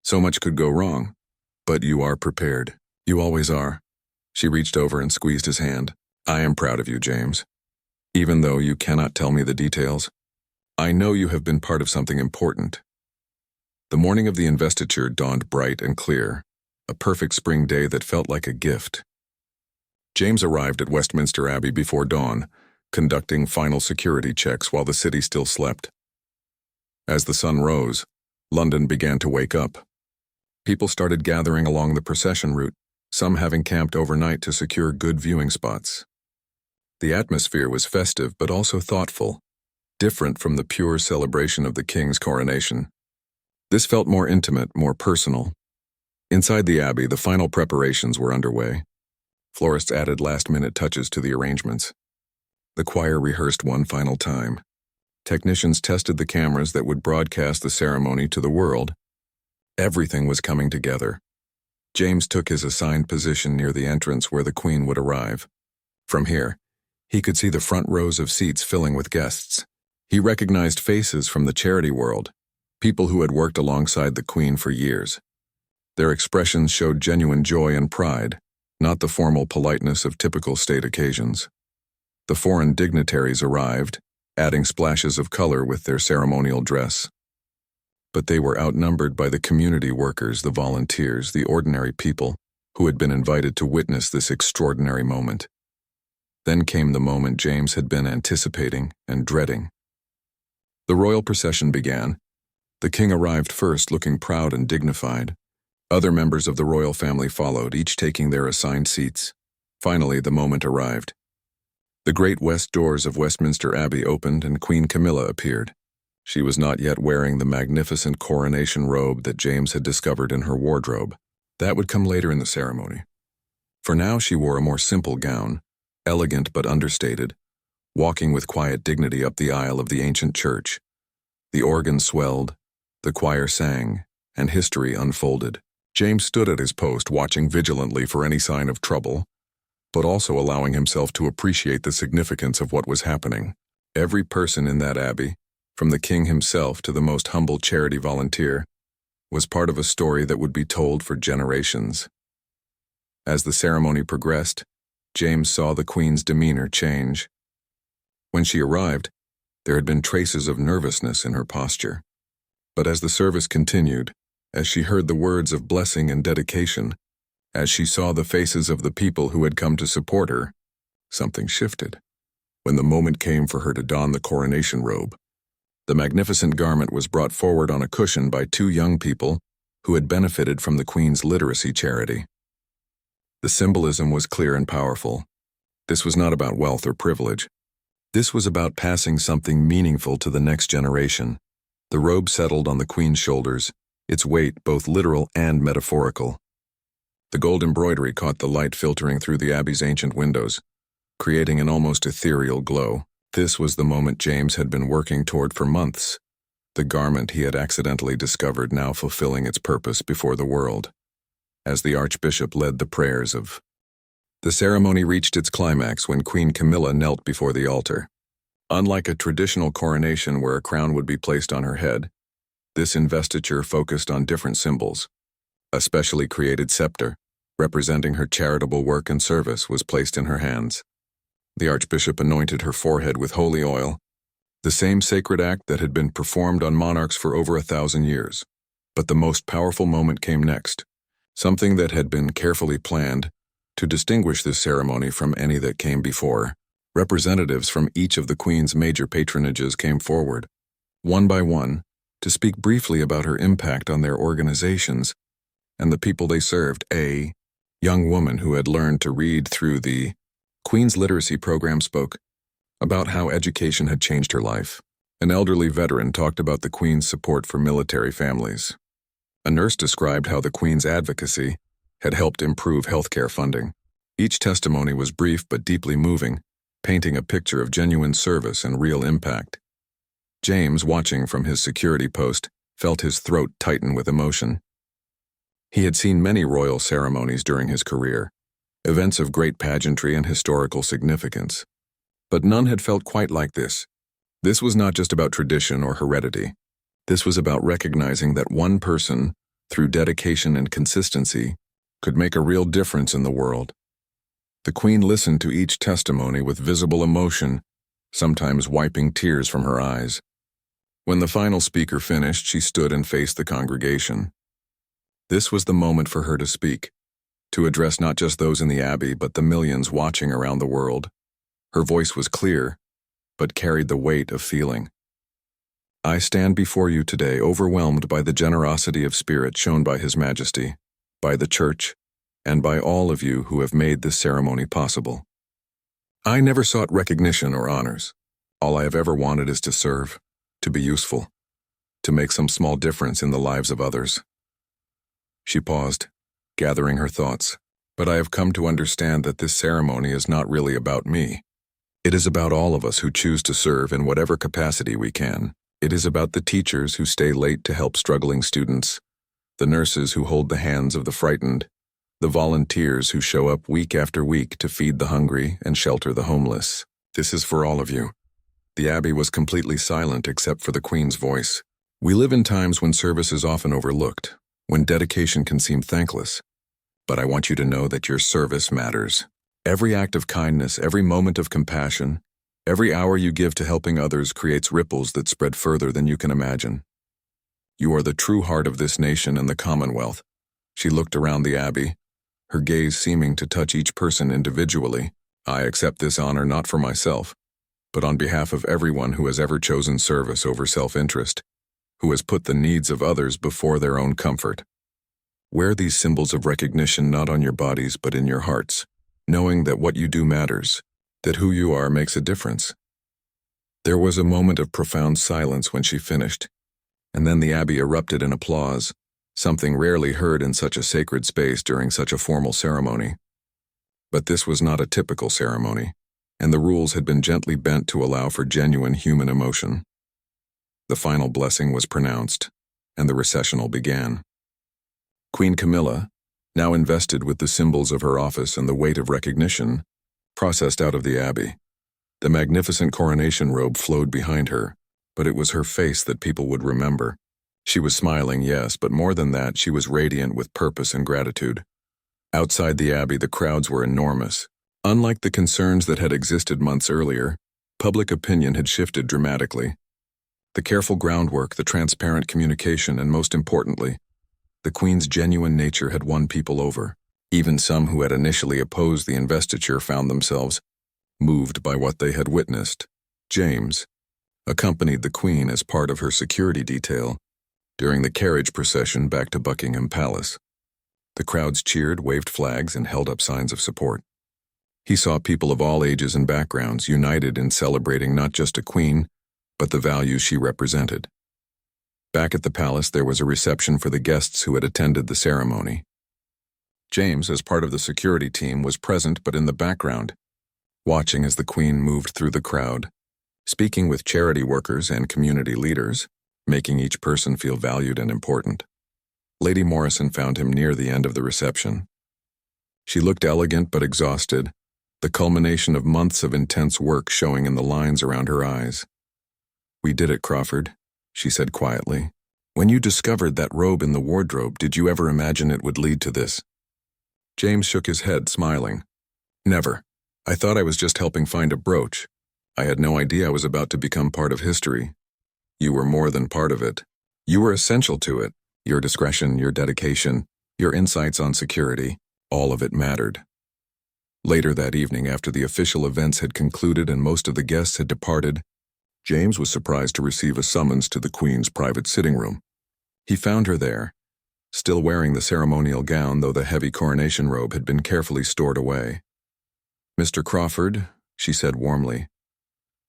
So much could go wrong. But you are prepared. You always are." She reached over and squeezed his hand. "I am proud of you, James. Even though you cannot tell me the details, I know you have been part of something important." The morning of the investiture dawned bright and clear, a perfect spring day that felt like a gift. James arrived at Westminster Abbey before dawn, conducting final security checks while the city still slept. As the sun rose, London began to wake up. People started gathering along the procession route, some having camped overnight to secure good viewing spots. The atmosphere was festive but also thoughtful, different from the pure celebration of the king's coronation. This felt more intimate, more personal. Inside the abbey, the final preparations were underway. Florists added last-minute touches to the arrangements. The choir rehearsed one final time. Technicians tested the cameras that would broadcast the ceremony to the world. Everything was coming together. James took his assigned position near the entrance where the Queen would arrive. From here, he could see the front rows of seats filling with guests. He recognized faces from the charity world, people who had worked alongside the Queen for years. Their expressions showed genuine joy and pride, not the formal politeness of typical state occasions. The foreign dignitaries arrived, adding splashes of color with their ceremonial dress. But they were outnumbered by the community workers, the volunteers, the ordinary people who had been invited to witness this extraordinary moment. Then came the moment James had been anticipating and dreading. The royal procession began. The king arrived first, looking proud and dignified. Other members of the royal family followed, each taking their assigned seats. Finally, the moment arrived. The great west doors of Westminster Abbey opened and Queen Camilla appeared. She was not yet wearing the magnificent coronation robe that James had discovered in her wardrobe. That would come later in the ceremony. For now she wore a more simple gown, elegant but understated, walking with quiet dignity up the aisle of the ancient church. The organ swelled, the choir sang, and history unfolded. James stood at his post watching vigilantly for any sign of trouble, but also allowing himself to appreciate the significance of what was happening. Every person in that abbey, from the king himself to the most humble charity volunteer, was part of a story that would be told for generations. As the ceremony progressed, James saw the Queen's demeanor change. When she arrived, there had been traces of nervousness in her posture. But as the service continued, as she heard the words of blessing and dedication, as she saw the faces of the people who had come to support her, something shifted. When the moment came for her to don the coronation robe, the magnificent garment was brought forward on a cushion by two young people who had benefited from the Queen's literacy charity. The symbolism was clear and powerful. This was not about wealth or privilege. This was about passing something meaningful to the next generation. The robe settled on the Queen's shoulders, its weight both literal and metaphorical. The gold embroidery caught the light filtering through the abbey's ancient windows, creating an almost ethereal glow. This was the moment James had been working toward for months, the garment he had accidentally discovered now fulfilling its purpose before the world. As the Archbishop led the prayers of the ceremony reached its climax when Queen Camilla knelt before the altar. Unlike a traditional coronation where a crown would be placed on her head, this investiture focused on different symbols. A specially created scepter, representing her charitable work and service, was placed in her hands. The Archbishop anointed her forehead with holy oil, the same sacred act that had been performed on monarchs for over 1,000 years. But the most powerful moment came next, something that had been carefully planned to distinguish this ceremony from any that came before. Representatives from each of the Queen's major patronages came forward, one by one, to speak briefly about her impact on their organizations and the people they served. A young woman who had learned to read through the Queen's literacy program spoke about how education had changed her life. An elderly veteran talked about the Queen's support for military families. A nurse described how the Queen's advocacy had helped improve healthcare funding. Each testimony was brief but deeply moving, painting a picture of genuine service and real impact. James, watching from his security post, felt his throat tighten with emotion. He had seen many royal ceremonies during his career, events of great pageantry and historical significance. But none had felt quite like this. This was not just about tradition or heredity. This was about recognizing that one person, through dedication and consistency, could make a real difference in the world. The Queen listened to each testimony with visible emotion, sometimes wiping tears from her eyes. When the final speaker finished, she stood and faced the congregation. This was the moment for her to speak, to address not just those in the abbey but the millions watching around the world. Her voice was clear, but carried the weight of feeling. I stand before you today overwhelmed by the generosity of spirit shown by His Majesty, by the Church, and by all of you who have made this ceremony possible. I never sought recognition or honors. All I have ever wanted is to serve, to be useful, to make some small difference in the lives of others. She paused, gathering her thoughts. But I have come to understand that this ceremony is not really about me. It is about all of us who choose to serve in whatever capacity we can. It is about the teachers who stay late to help struggling students, the nurses who hold the hands of the frightened, the volunteers who show up week after week to feed the hungry and shelter the homeless. This is for all of you. The Abbey was completely silent except for the Queen's voice. We live in times when service is often overlooked, when dedication can seem thankless. But I want you to know that your service matters. Every act of kindness, every moment of compassion, every hour you give to helping others creates ripples that spread further than you can imagine. You are the true heart of this nation and the Commonwealth. She looked around the Abbey, her gaze seeming to touch each person individually. I accept this honor not for myself, but on behalf of everyone who has ever chosen service over self-interest, who has put the needs of others before their own comfort. Wear these symbols of recognition not on your bodies but in your hearts, knowing that what you do matters, that who you are makes a difference. There was a moment of profound silence when she finished, and then the abbey erupted in applause, something rarely heard in such a sacred space during such a formal ceremony. But this was not a typical ceremony, and the rules had been gently bent to allow for genuine human emotion. The final blessing was pronounced, and the recessional began. Queen Camilla, now invested with the symbols of her office and the weight of recognition, processed out of the abbey. The magnificent coronation robe flowed behind her, but it was her face that people would remember. She was smiling, yes, but more than that, she was radiant with purpose and gratitude. Outside the abbey, the crowds were enormous. Unlike the concerns that had existed months earlier, public opinion had shifted dramatically. The careful groundwork, the transparent communication, and most importantly, the Queen's genuine nature had won people over. Even some who had initially opposed the investiture found themselves moved by what they had witnessed. James accompanied the Queen as part of her security detail during the carriage procession back to Buckingham Palace. The crowds cheered, waved flags, and held up signs of support. He saw people of all ages and backgrounds united in celebrating not just a queen, but the values she represented. Back at the palace, there was a reception for the guests who had attended the ceremony. James, as part of the security team, was present but in the background, watching as the Queen moved through the crowd, speaking with charity workers and community leaders, making each person feel valued and important. Lady Morrison found him near the end of the reception. She looked elegant but exhausted, the culmination of months of intense work showing in the lines around her eyes. "We did it, Crawford," she said quietly. "When you discovered that robe in the wardrobe, did you ever imagine it would lead to this?" James shook his head, smiling. "Never. I thought I was just helping find a brooch. I had no idea I was about to become part of history. You were more than part of it. You were essential to it. Your discretion, your dedication, your insights on security, all of it mattered." Later that evening, after the official events had concluded and most of the guests had departed, James was surprised to receive a summons to the Queen's private sitting room. He found her there, still wearing the ceremonial gown, though the heavy coronation robe had been carefully stored away. "Mr. Crawford," she said warmly,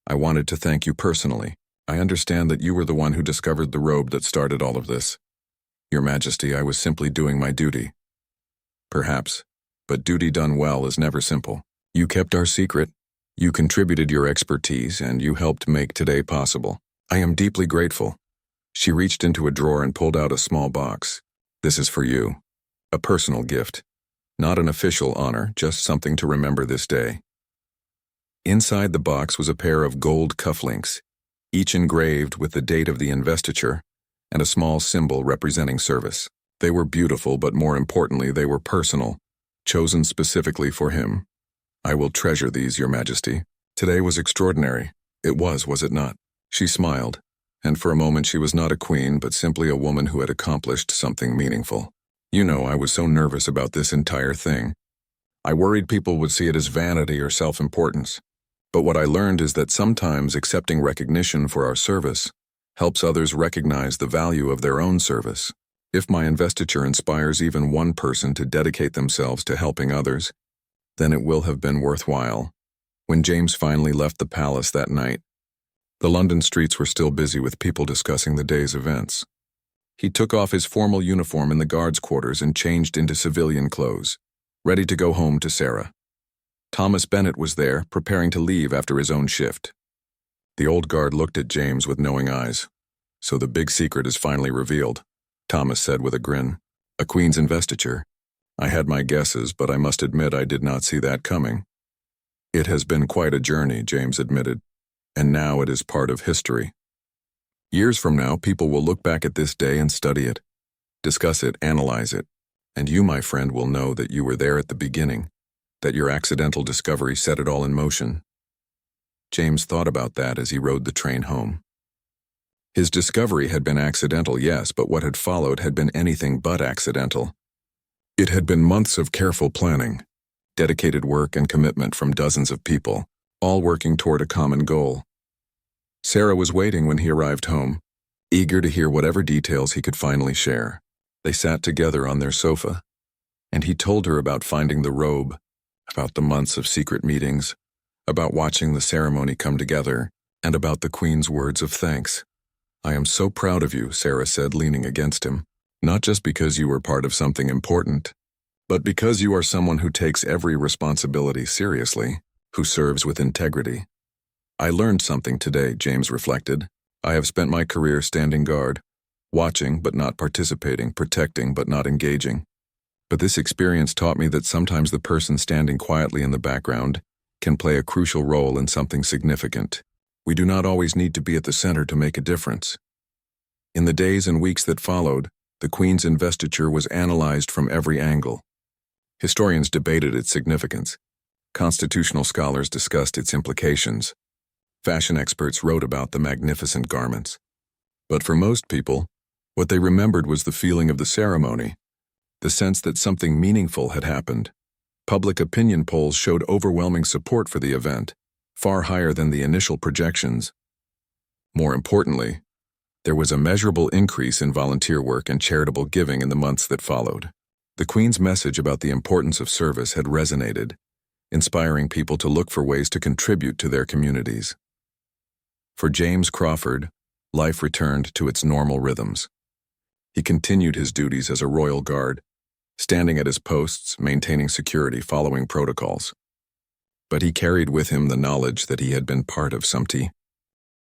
"I wanted to thank you personally. I understand that you were the one who discovered the robe that started all of this. Your Majesty, I was simply doing my duty." "Perhaps, but duty done well is never simple. You kept our secret, you contributed your expertise, and you helped make today possible. I am deeply grateful." She reached into a drawer and pulled out a small box. "This is for you. A personal gift. Not an official honor, just something to remember this day." Inside the box was a pair of gold cufflinks, each engraved with the date of the investiture and a small symbol representing service. They were beautiful, but more importantly, they were personal, chosen specifically for him. "I will treasure these, Your Majesty. Today was extraordinary. It was it not?" She smiled, and for a moment she was not a queen, but simply a woman who had accomplished something meaningful. "You know, I was so nervous about this entire thing. I worried people would see it as vanity or self-importance. But what I learned is that sometimes accepting recognition for our service helps others recognize the value of their own service. If my investiture inspires even one person to dedicate themselves to helping others, then it will have been worthwhile." When James finally left the palace that night, the London streets were still busy with people discussing the day's events. He took off his formal uniform in the guards' quarters and changed into civilian clothes, ready to go home to Sarah. Thomas Bennett was there, preparing to leave after his own shift. The old guard looked at James with knowing eyes. "So the big secret is finally revealed," Thomas said with a grin. "A queen's investiture. I had my guesses, but I must admit I did not see that coming." "It has been quite a journey," James admitted, "and now it is part of history. Years from now, people will look back at this day and study it, discuss it, analyze it, and you, my friend, will know that you were there at the beginning, that your accidental discovery set it all in motion." James thought about that as he rode the train home. His discovery had been accidental, yes, but what had followed had been anything but accidental. It had been months of careful planning, dedicated work and commitment from dozens of people, all working toward a common goal. Sarah was waiting when he arrived home, eager to hear whatever details he could finally share. They sat together on their sofa, and he told her about finding the robe, about the months of secret meetings, about watching the ceremony come together, and about the Queen's words of thanks. "I am so proud of you," Sarah said, leaning against him. "Not just because you were part of something important, but because you are someone who takes every responsibility seriously, who serves with integrity." "I learned something today," James reflected. "I have spent my career standing guard, watching but not participating, protecting but not engaging. But this experience taught me that sometimes the person standing quietly in the background can play a crucial role in something significant. We do not always need to be at the center to make a difference." In the days and weeks that followed, the Queen's investiture was analyzed from every angle. Historians debated its significance. Constitutional scholars discussed its implications. Fashion experts wrote about the magnificent garments. But for most people, what they remembered was the feeling of the ceremony, the sense that something meaningful had happened. Public opinion polls showed overwhelming support for the event, far higher than the initial projections. More importantly, there was a measurable increase in volunteer work and charitable giving in the months that followed. The Queen's message about the importance of service had resonated, inspiring people to look for ways to contribute to their communities. For James Crawford, life returned to its normal rhythms. He continued his duties as a royal guard, standing at his posts, maintaining security, following protocols. But he carried with him the knowledge that he had been part of something